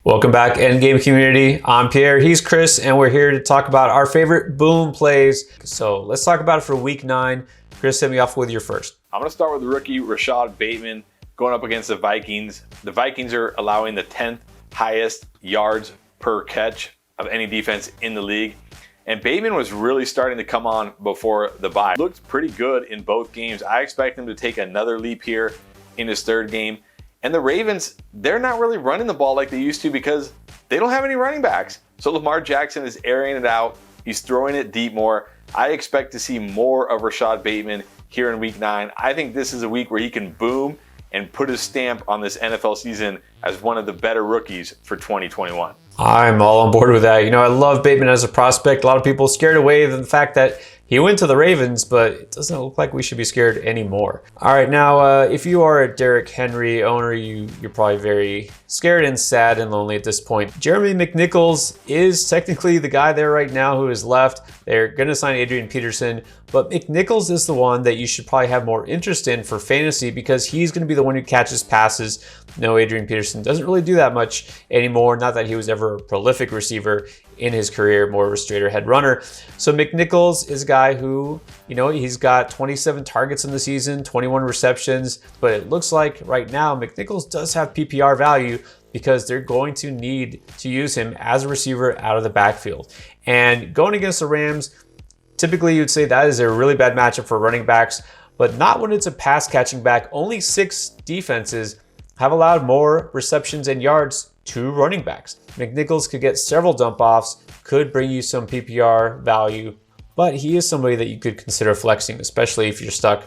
Welcome back, Endgame community. I'm Pierre, he's Chris, and we're here to talk about our favorite boom plays. So let's talk about it for week 9. Chris, hit me off with your first. I'm going to start with the rookie Rashad Bateman going up against the Vikings. The Vikings are allowing the 10th highest yards per catch of any defense in the league. And Bateman was really starting to come on before the bye. Looked pretty good in both games. I expect him to take another leap here in his third game. And the Ravens, they're not really running the ball like they used to because they don't have any running backs. So Lamar Jackson is airing it out. He's throwing it deep more. I expect to see more of Rashad Bateman here in week 9. I think this is a week where he can boom and put his stamp on this NFL season as one of the better rookies for 2021. I'm all on board with that. You know, I love Bateman as a prospect. A lot of people scared away of the fact that he went to the Ravens, but it doesn't look like we should be scared anymore. All right, now, if you are a Derrick Henry owner, you're probably very scared and sad and lonely at this point. Jeremy McNichols is technically the guy there right now who is left. They're going to sign Adrian Peterson, but McNichols is the one that you should probably have more interest in for fantasy because he's going to be the one who catches passes. No, Adrian Peterson doesn't really do that much anymore. Not that he was ever a prolific receiver in his career, more of a straight ahead runner. So McNichols is a guy who, you know, he's got 27 targets in the season, 21 receptions, but it looks like right now McNichols does have PPR value because they're going to need to use him as a receiver out of the backfield. And going against the Rams, typically you'd say that is a really bad matchup for running backs, but not when it's a pass catching back. Only 6 defenses have allowed more receptions and yards to running backs. McNichols could get several dump offs, could bring you some PPR value, but he is somebody that you could consider flexing, especially if you're stuck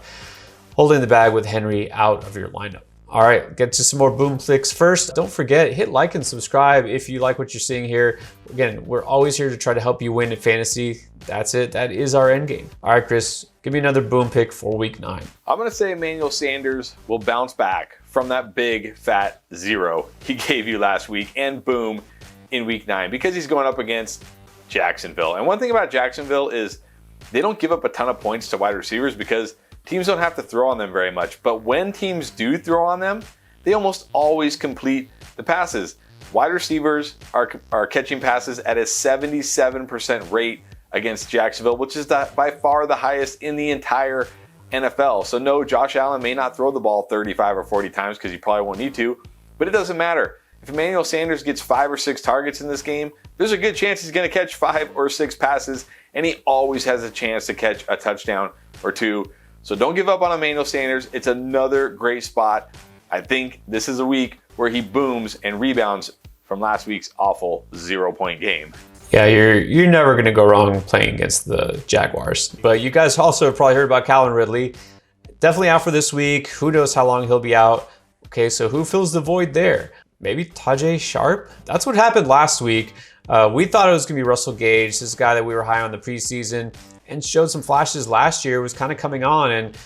holding the bag with Henry out of your lineup. All right, get to some more boom clicks first. Don't forget, hit like and subscribe if you like what you're seeing here. Again, we're always here to try to help you win at fantasy. That's it. That is our end game. All right, Chris, give me another boom pick for week 9. I'm going to say Emmanuel Sanders will bounce back from that big fat 0 he gave you last week and boom in week 9 because he's going up against Jacksonville. And one thing about Jacksonville is they don't give up a ton of points to wide receivers because teams don't have to throw on them very much. But when teams do throw on them, they almost always complete the passes. Wide receivers are catching passes at a 77% rate against Jacksonville, which is by far the highest in the entire NFL. So no, Josh Allen may not throw the ball 35 or 40 times because he probably won't need to, but it doesn't matter. If Emmanuel Sanders gets 5 or 6 targets in this game, there's a good chance he's going to catch 5 or 6 passes, and he always has a chance to catch a touchdown or 2. So don't give up on Emmanuel Sanders. It's another great spot. I think this is a week where he booms and rebounds from last week's awful 0-point game. Yeah, you're never going to go wrong playing against the Jaguars. But you guys also have probably heard about Calvin Ridley. Definitely out for this week. Who knows how long he'll be out. Okay, so who fills the void there? Maybe Tajay Sharp? That's what happened last week. We thought it was going to be Russell Gage, this guy that we were high on the preseason and showed some flashes last year, was kind of coming on. And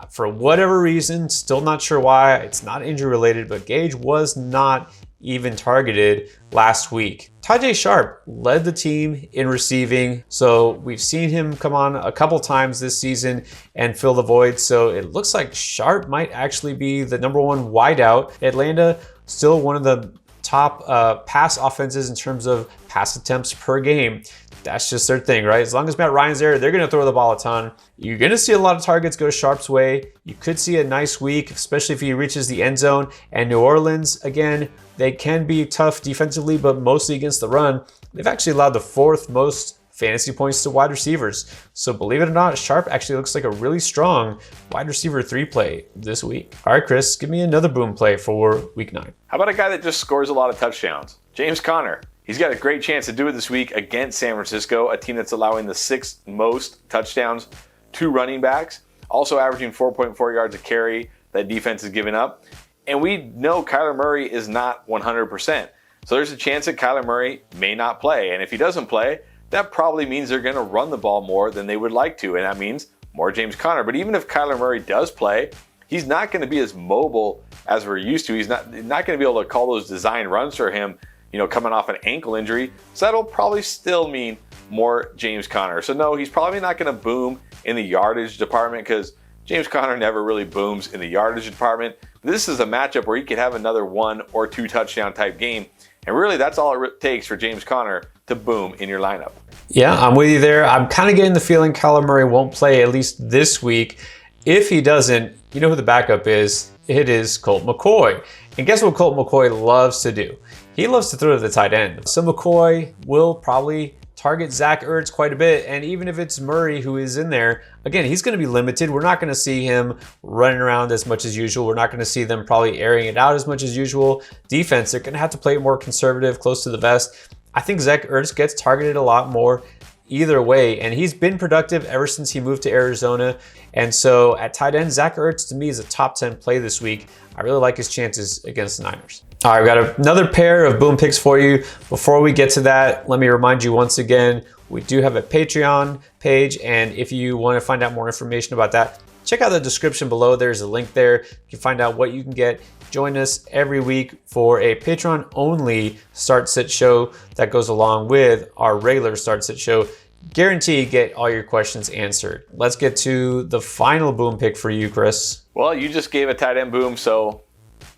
for whatever reason, still not sure why, it's not injury related, but Gage was not even targeted last week. Tajay Sharp led the team in receiving, so we've seen him come on a couple times this season and fill the void. So it looks like Sharp might actually be the #1 wideout. Atlanta still one of the top pass offenses in terms of pass attempts per game. That's just their thing, right? As long as Matt Ryan's there, they're going to throw the ball a ton. You're going to see a lot of targets go Sharp's way. You could see a nice week, especially if he reaches the end zone. And New Orleans, again, they can be tough defensively, but mostly against the run. They've actually allowed the 4th most fantasy points to wide receivers. So believe it or not, Sharp actually looks like a really strong wide receiver 3 play this week. All right, Chris, give me another boom play for week 9. How about a guy that just scores a lot of touchdowns? James Conner. He's got a great chance to do it this week against San Francisco, a team that's allowing the 6th most touchdowns to running backs, also averaging 4.4 yards a carry that defense is giving up. And we know Kyler Murray is not 100%. So there's a chance that Kyler Murray may not play. And if he doesn't play, that probably means they're going to run the ball more than they would like to. And that means more James Conner. But even if Kyler Murray does play, he's not going to be as mobile as we're used to. He's not going to be able to call those design runs for him, you know, coming off an ankle injury. So that'll probably still mean more James Conner. So no, he's probably not going to boom in the yardage department because James Conner never really booms in the yardage department. This is a matchup where he could have another 1 or 2 touchdown type game. And really, that's all it takes for James Conner to boom in your lineup. Yeah, I'm with you there. I'm kind of getting the feeling Kyler Murray won't play at least this week. If he doesn't, you know who the backup is? It is Colt McCoy. And guess what Colt McCoy loves to do? He loves to throw to the tight end. So McCoy will probably target Zach Ertz quite a bit. And even if it's Murray who is in there, again, he's going to be limited. We're not going to see him running around as much as usual. We're not going to see them probably airing it out as much as usual. Defense, they're going to have to play more conservative, close to the vest. I think Zach Ertz gets targeted a lot more either way, and he's been productive ever since he moved to Arizona. And so at tight end, Zach Ertz to me is a top 10 play this week. I really like his chances against the Niners. All right, we've got another pair of boom picks for you. Before we get to that, let me remind you once again, we do have a Patreon page, and if you want to find out more information about that, check out the description below. There's a link there. You can find out what you can get. Join us every week for a Patreon-only start-sit show that goes along with our regular start-sit show. Guarantee get all your questions answered. Let's get to the final boom pick for you, Chris. Well, you just gave a tight end boom, so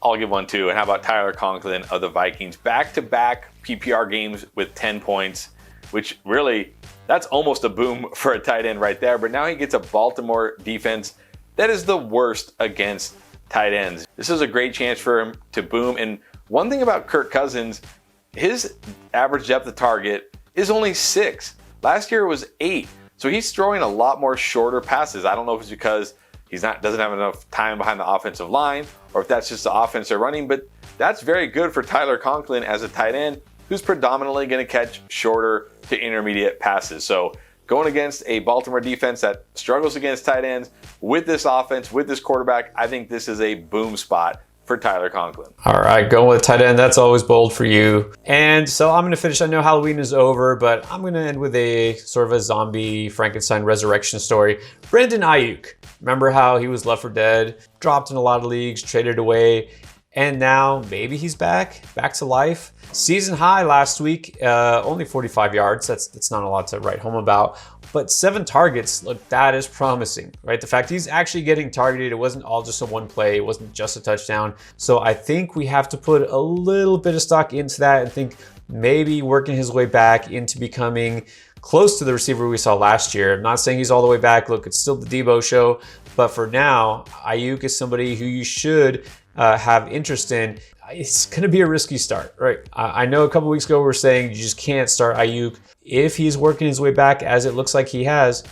I'll give one too. And how about Tyler Conklin of the Vikings? Back-to-back PPR games with 10 points, which really, that's almost a boom for a tight end right there. But now he gets a Baltimore defense that is the worst against tight ends. This is a great chance for him to boom. And one thing about Kirk Cousins, his average depth of target is only 6. Last year it was 8. So he's throwing a lot more shorter passes. I don't know if it's because doesn't have enough time behind the offensive line, or if that's just the offense they're running, but that's very good for Tyler Conklin as a tight end who's predominantly going to catch shorter to intermediate passes. So going against a Baltimore defense that struggles against tight ends with this offense, with this quarterback, I think this is a boom spot for Tyler Conklin. All right, going with tight end, that's always bold for you. And so I'm going to finish. I know Halloween is over, but I'm going to end with a sort of a zombie Frankenstein resurrection story. Brandon Ayuk. Remember how he was left for dead, dropped in a lot of leagues, traded away, and now maybe he's back to life. Season high last week, only 45 yards. That's not a lot to write home about, but 7 targets. Look, that is promising, right? The fact he's actually getting targeted, it wasn't all just a one play, it wasn't just a touchdown. So I think we have to put a little bit of stock into that and think maybe working his way back into becoming close to the receiver we saw last year. I'm not saying he's all the way back. Look, it's still the Debo show, but for now, Ayuk is somebody who you should have interest in. It's going to be a risky start, right? I know a couple weeks ago we were saying you just can't start Ayuk. If he's working his way back, as it looks like he has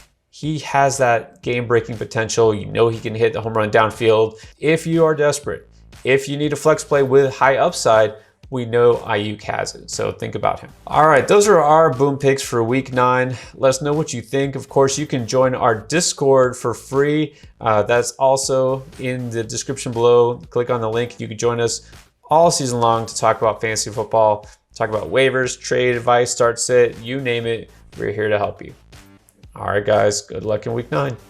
that game-breaking potential. You know he can hit the home run downfield. If you are desperate, if you need a flex play with high upside, we know Ayuk has it, so think about him. All right, those are our boom picks for week 9. Let us know what you think. Of course, you can join our Discord for free. That's also in the description below. Click on the link. You can join us all season long to talk about fantasy football, talk about waivers, trade advice, start sit, you name it. We're here to help you. All right, guys, good luck in week 9.